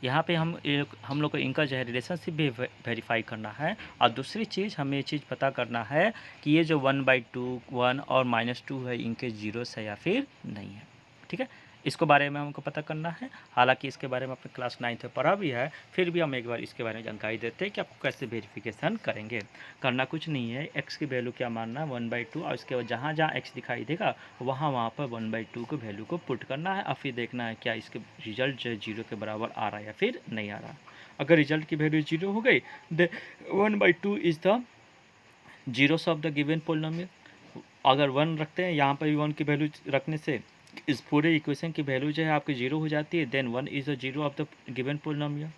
यहाँ पे हम लोग को इनका जो है रिलेशनशिप भी वेरीफाई करना है। और दूसरी चीज़ हमें ये चीज़ पता करना है कि ये जो 1/2 1 और -2 है इनके जीरोस है या फिर नहीं है। ठीक है, इसको बारे में हमको पता करना है। हालांकि इसके बारे में अपने क्लास 9th में पढ़ा भी है, फिर भी हम एक बार इसके बारे में जानकारी देते हैं कि आपको कैसे वेरिफिकेशन करेंगे। करना कुछ नहीं है, एक्स की वैल्यू क्या मानना है 1/2 और उसके बाद जहाँ जहाँ एक्स दिखाई देगा वहाँ पर 1/2 को वैल्यू को पुट करना है और फिर देखना है क्या इसके रिजल्ट जो है 0 के बराबर आ रहा है या फिर नहीं आ रहा। अगर रिजल्ट की वैल्यू 0 हो गई the 1/2 is the zeros of the given polynomial. अगर 1 रखते हैं यहाँ पर भी 1 की वैल्यू रखने से इस पूरे इक्वेशन की वैल्यू जो है आपकी 0 हो जाती है, then 1 is the 0 of the given polynomial.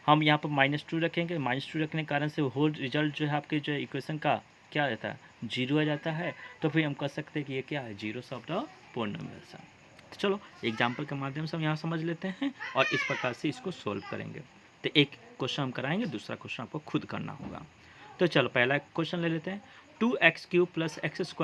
हम यहाँ पर -2 रखेंगे, -2 रखने के कारण से होल रिजल्ट जो है आपके जो इक्वेशन का क्या आ जाता है 0 आ जाता है। तो फिर हम कह सकते हैं कि ये क्या है जीरोस ऑफ द पोलिनोमियल। तो चलो एग्जाम्पल के माध्यम से हम यहाँ समझ लेते हैं और इस प्रकार से इसको सोल्व करेंगे। तो एक क्वेश्चन हम कराएंगे, दूसरा क्वेश्चन आपको खुद करना होगा। तो चलो पहला क्वेश्चन ले लेते हैं। 2x³ + x² -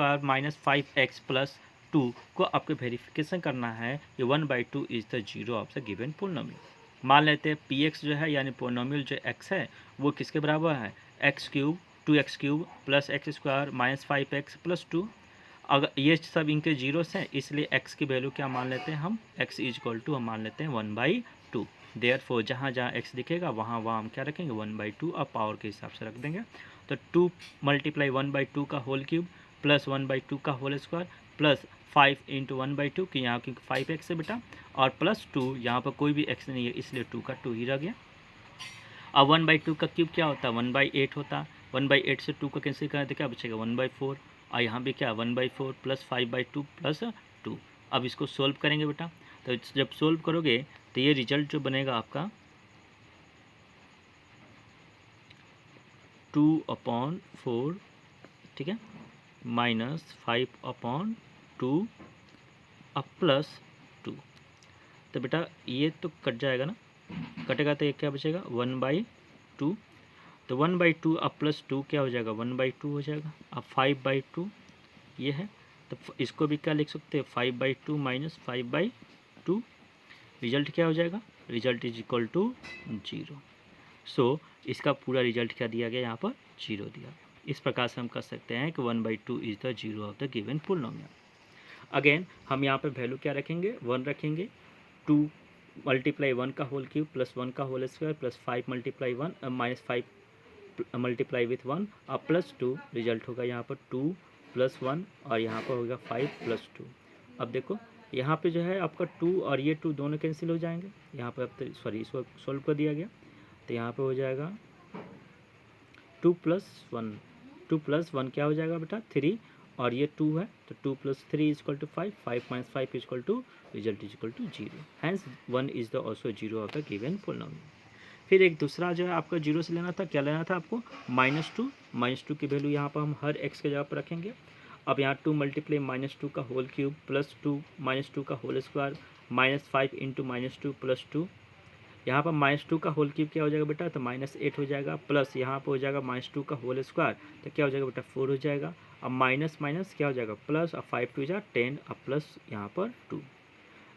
5x + 2 को आपको वेरिफिकेशन करना है ये 1/2 is the 0 of the given polynomial. मान लेते हैं px जो है यानी पोलिनोमियल जो x है वो किसके बराबर है x³ 2x³ + x² - 5x + 2। अगर ये सब इनके जीरोस हैं इसलिए x की वैल्यू क्या मान लेते हैं हम x = हम मान लेते हैं 1/2। देयरफॉर जहाँ जहाँ x दिखेगा वहाँ वहाँ हम क्या रखेंगे 1/2 और पावर के हिसाब से रख देंगे। तो 2 × 1/2 का होल क्यूब प्लस 1/2 का होल स्क्वायर प्लस 5 × 1/2 कि यहाँ क्योंकि 5x है बेटा और प्लस 2 यहाँ पर कोई भी x नहीं है इसलिए 2 का 2 ही रह गया। अब 1/2 का क्यूब क्या होता है 1/8 होता है। 1/8 से 2 का कैंसिल करें तो क्या बचेगा 1/4 और यहाँ भी क्या 1/4 + 5/2 + 2। अब इसको सोल्व करेंगे बेटा। तो जब सोल्व करोगे तो ये रिजल्ट जो बनेगा आपका 2/4 ठीक है -5/2 अब प्लस 2। तो बेटा ये तो कट जाएगा ना, कटेगा तो ये क्या बचेगा 1/2। तो 1/2 अब प्लस 2 क्या हो जाएगा 1/2 हो जाएगा। अब 5/2 ये है तो इसको भी क्या लिख सकते हैं 5/2 - 5/2। रिजल्ट क्या हो जाएगा रिजल्ट इज इक्वल टू 0। सो इसका पूरा रिजल्ट क्या दिया गया यहाँ पर 0 दिया गया। इस प्रकार से हम कर सकते हैं कि 1/2 is the 0 of the given polynomial. Again हम यहाँ पर वैल्यू क्या रखेंगे 1 रखेंगे। 2 × 1 का होल क्यूब प्लस 1 का whole square plus 5 × 1 -5 multiply with 1 और प्लस 2 रिजल्ट होगा यहाँ पर 2 + 1 और यहाँ पर होगा 5 + 2। अब देखो यहाँ पे जो है आपका 2 और ये 2 दोनों कैंसिल हो जाएंगे। यहाँ पर अब तो सॉरी इसको सोल्व कर दिया गया तो यहाँ पे हो जाएगा 2 + 1 2 + 1 क्या हो जाएगा बेटा 3 और ये 2 है तो 2 + 3 = 5 5 - 5 = result is equal to 0। Hence 1 is the also 0 of the given polynomial. फिर एक दूसरा जो है आपका 0 से लेना था, क्या लेना था आपको -2। -2 की वैल्यू यहाँ पर हम हर x के जगह पर रखेंगे। अब यहाँ 2 × -2 का होल क्यूब प्लस 2 -2 का होल स्क्वायर -5 × -2 + 2। यहाँ पर -2 का होल क्यूब क्या हो जाएगा बेटा तो -8 हो जाएगा प्लस यहाँ पर हो जाएगा -2 का होल स्क्वायर तो क्या हो जाएगा बेटा 4 हो जाएगा। अब माइनस माइनस क्या हो जाएगा प्लस, अब 5 2 जा 10 अब प्लस यहाँ पर 2।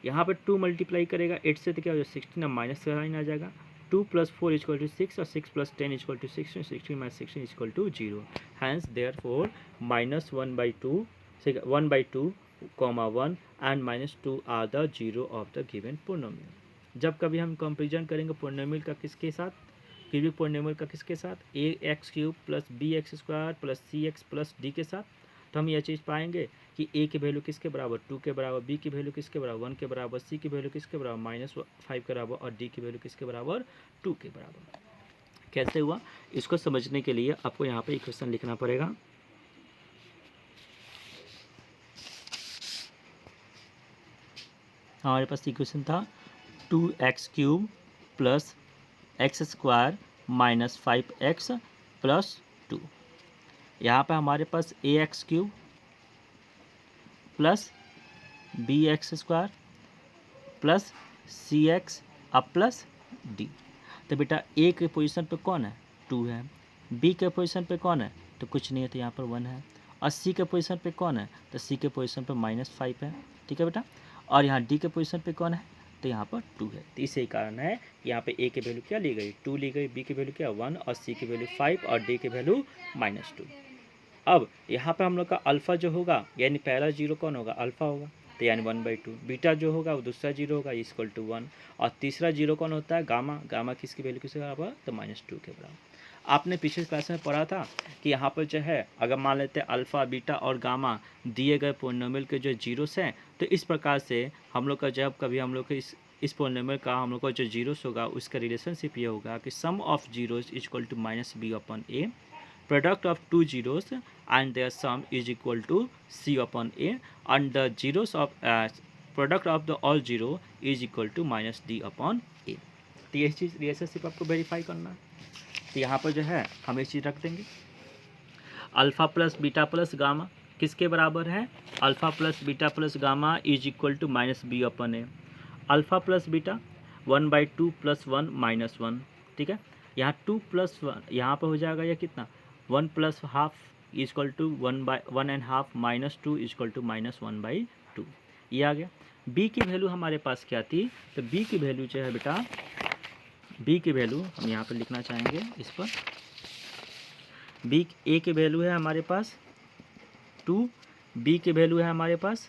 यहाँ पर 2 मल्टीप्लाई करेगा 8 से तो क्या हो जाएगा 16 अब माइनस का साइन आ जाएगा। 2 + 4 = 6 और 6 + 10 = 16 16 - 16 = 0। Hence therefore -1/2 1/2, 1 and -2 are the 0 of the given polynomial. जब कभी हम कंपेरिजन करेंगे पोलिनोमियल का किसके साथ क्यूबिक पोलिनोमियल का किसके साथ ax³ + bx² + cx + d के साथ, तो हम यह चीज़ पाएंगे कि a की वैल्यू किसके बराबर 2 के बराबर, b की वैल्यू किसके बराबर 1 के बराबर, c की वैल्यू किसके बराबर -5 के बराबर और d की वैल्यू किसके बराबर 2 के बराबर। कैसे हुआ इसको समझने के लिए आपको यहाँ पे इक्वेशन लिखना पड़ेगा। हमारे पास इक्वेशन था 2x³ + x² - 5x + 2। यहाँ पे हमारे पास ax³ + bx² + cx अब प्लस d। तो बेटा a के पोजीशन पे कौन है 2 है, b के पोजीशन पे कौन है तो कुछ नहीं है तो यहाँ पर 1 है और c के पोजीशन पे कौन है तो c के पोजीशन पे -5 है। ठीक है बेटा। और यहाँ d के पोजीशन पे कौन है तो यहाँ पर 2 है। तो इसी कारण है यहाँ पे a की वैल्यू क्या ली गई, 2 ली गई, b की वैल्यू क्या 1 और c की वैल्यू 5 और d की वैल्यू -2। अब यहाँ पे हम लोग का अल्फ़ा जो होगा यानी पहला जीरो कौन होगा, अल्फ़ा होगा, तो यानी 1/2। बीटा जो होगा वो दूसरा जीरो होगा इक्वल टू 1 और तीसरा जीरो कौन होता है, गामा। गामा किसकी वैल्यू किसके बराबर, तो -2 के बराबर। आपने पिछले क्लास में पढ़ा था कि यहाँ पर जो है अगर मान लेते हैं अल्फ़ा बीटा और गामा दिए गए पॉलिनोमियल के जो जीरोस हैं, तो इस प्रकार से हम लोग का जब कभी हम लोग को इस पॉलिनोमियल का हम लोग का जो जीरोस होगा उसका रिलेशनशिप ये होगा कि sum of zeros equal to -b/a, product of two zeros and their sum is equal to c/a, and the zeros of product of the all zero is equal to -d/a। तो ये चीज़ relationship आपको verify करना है। तो यहाँ पर जो है हम ये चीज़ रख देंगे, alpha plus beta plus gamma किसके बराबर है, alpha plus beta plus gamma is equal to -b/a। Alpha plus beta 1/2 + 1 -1, ठीक है। यहाँ 2 + 1 यहाँ पर हो जाएगा या कितना, 1 + ½ इक्वल टू 1/1.5 -2 इक्वल टू -1/2, ये आ गया। b की वैल्यू हमारे पास क्या थी, तो b की वैल्यू जो है बेटा, b की वैल्यू हम यहाँ पर लिखना चाहेंगे इस पर, b a की वैल्यू है हमारे पास 2, b की वैल्यू है हमारे पास,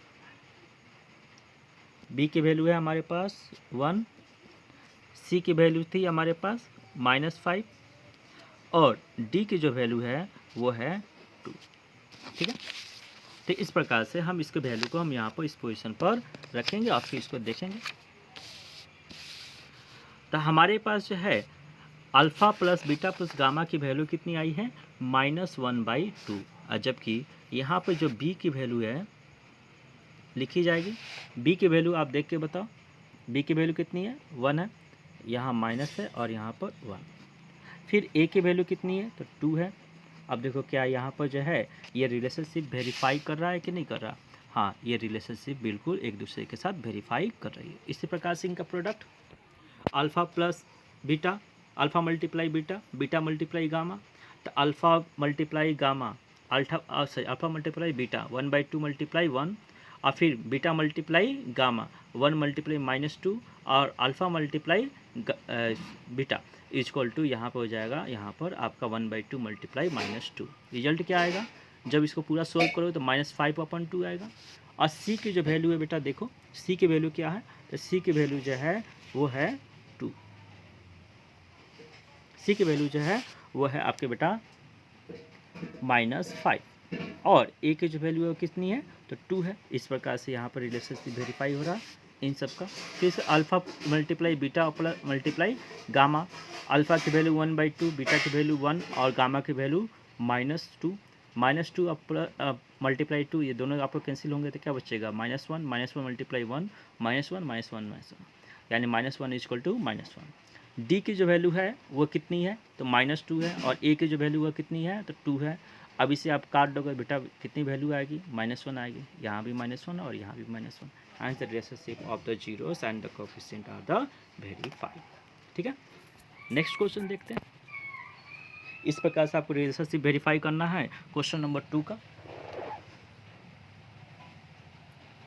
b की वैल्यू है हमारे पास 1, c की वैल्यू थी हमारे पास -5 और d की जो वैल्यू है वो है 2, ठीक है। तो इस प्रकार से हम इसके वैल्यू को हम यहाँ पर इस पोजीशन पर रखेंगे और फिर इसको देखेंगे। तो हमारे पास जो है alpha plus beta plus gamma की वैल्यू कितनी आई है, -1/2, और जबकि यहाँ पर जो b की वैल्यू है लिखी जाएगी, b की वैल्यू आप देख के बताओ, b की वैल्यू कितनी है, 1 है, यहाँ माइनस है और यहाँ पर 1। फिर a की वैल्यू कितनी है, तो 2 है। अब देखो क्या यहाँ पर जो है ये रिलेशनशिप वेरीफाई कर रहा है कि नहीं कर रहा, हाँ ये रिलेशनशिप बिल्कुल एक दूसरे के साथ वेरीफाई कर रही है। इसी प्रकार से इनका product alpha plus beta, alpha multiply beta, beta multiply gamma, तो alpha multiply gamma alpha multiply beta 1/2 × 1 और फिर बीटा मल्टीप्लाई गामा 1 × -2 और alpha multiply beta equal to यहाँ पर हो जाएगा, यहाँ पर आपका 1/2 × -2। रिजल्ट क्या आएगा, जब इसको पूरा सोल्व करोगे तो -5/2 आएगा। और c की जो वैल्यू है बेटा देखो, c की वैल्यू क्या है, तो c की वैल्यू जो है वो है 2, c की वैल्यू जो है वो है आपके बेटा -5 और a की जो वैल्यू है कितनी है, तो 2 है। इस प्रकार से यहाँ पर रिलेशनशिप वेरीफाई हो रहा है इन सब का। फिर alpha multiply beta plus multiply gamma, alpha की वैल्यू 1/2, बीटा की वैल्यू 1 और गामा की वैल्यू -2, -2 अब मल्टीप्लाई 2, ये दोनों आपको कैंसिल होंगे तो क्या बचेगा, -1 × 1 -1 -1 यानी -1 = -1। डी की जो वैल्यू है वो कितनी है, तो -2 है और ए की जो वैल्यू है कितनी है, तो 2 है। अब इसे आप काट दोगे बेटा कितनी वैल्यू आएगी, -1 आएगी, यहाँ भी -1 और यहाँ भी -1। And the relationship of the zeros and the coefficient are the verified, ठीक है। नेक्स्ट क्वेश्चन देखते हैं। इस प्रकार से आपको रिलेशनशिप वेरीफाई करना है। क्वेश्चन नंबर 2 का